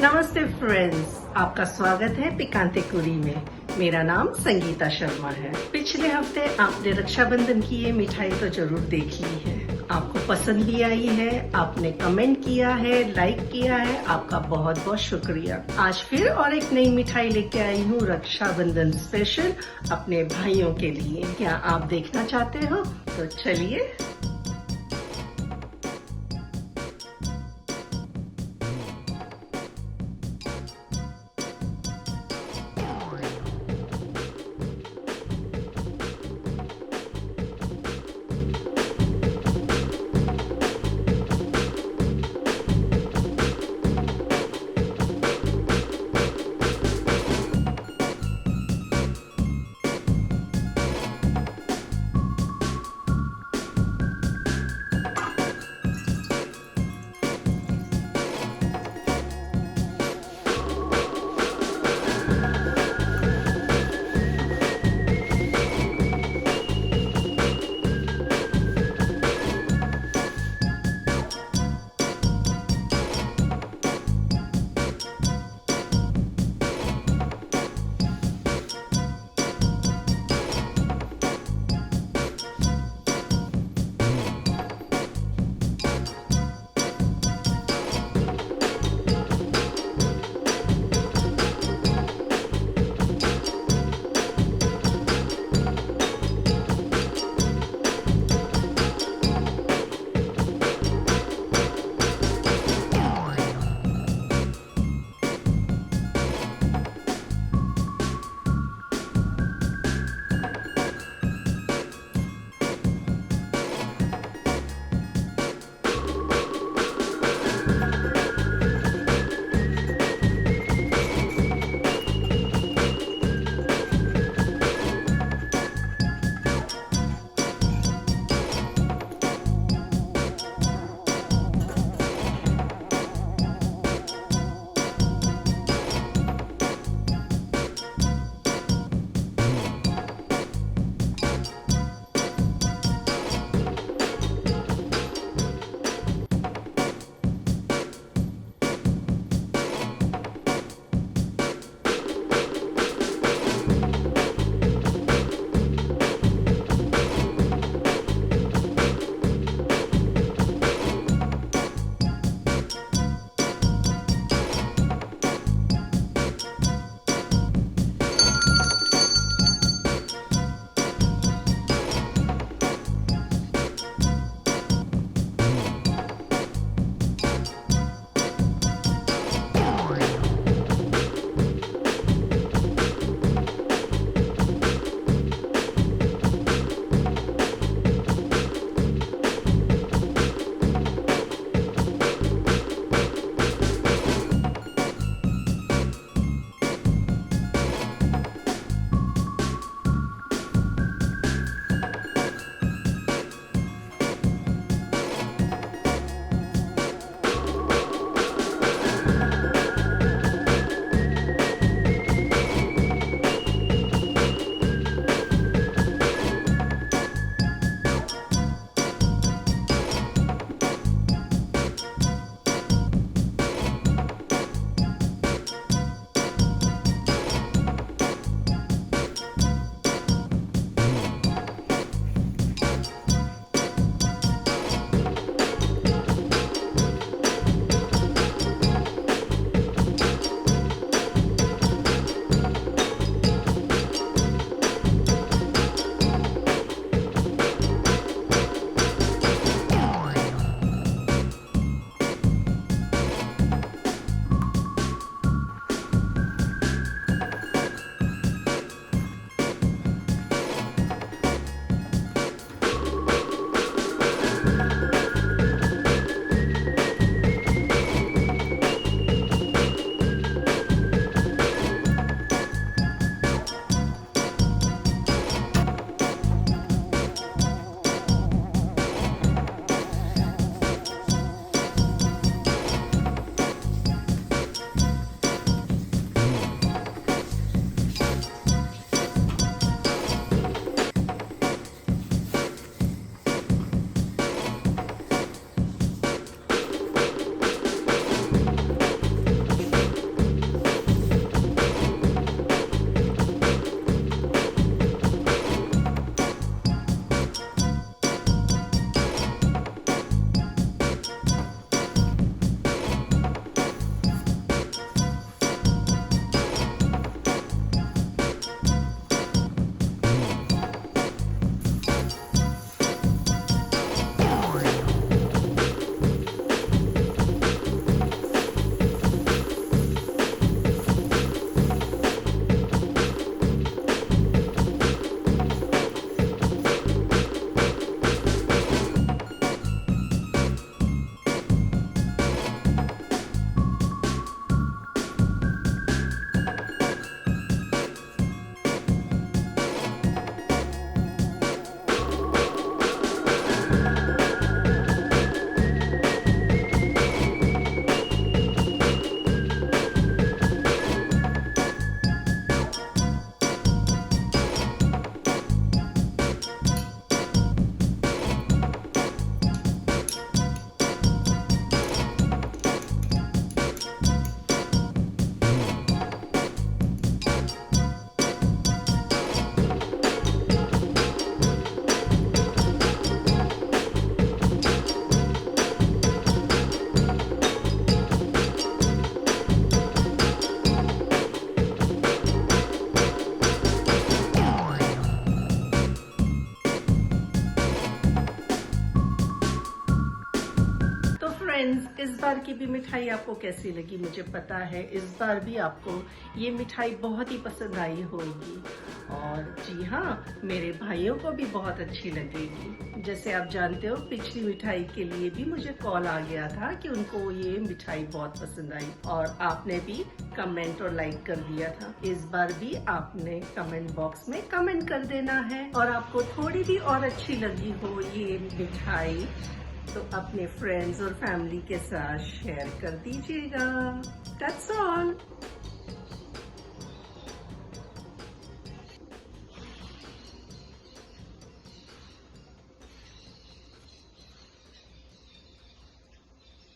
नमस्ते फ्रेंड्स, आपका स्वागत है पिकांते कुरी में। मेरा नाम संगीता शर्मा है। पिछले हफ्ते आपने रक्षाबंधन की ये मिठाई तो जरूर देख ली है। आपको पसंद भी आई है, आपने कमेंट किया है, लाइक किया है, आपका बहुत बहुत शुक्रिया। आज फिर और एक नई मिठाई लेके आई हूँ रक्षाबंधन स्पेशल अपने भाइयों के लिए। क्या आप देखना चाहते हो? तो चलिए। बार की भी मिठाई आपको कैसी लगी मुझे पता है, इस बार भी आपको ये मिठाई बहुत ही पसंद आई होगी और जी हाँ, मेरे भाइयों को भी बहुत अच्छी लगेगी। जैसे आप जानते हो, पिछली मिठाई के लिए भी मुझे कॉल आ गया था कि उनको ये मिठाई बहुत पसंद आई और आपने भी कमेंट और लाइक कर दिया था। इस बार भी आपने कमेंट बॉक्स में कमेंट कर देना है और आपको थोड़ी भी और अच्छी लगी हो ये मिठाई तो अपने फ्रेंड्स और फैमिली के साथ शेयर कर दीजिएगा। That's all.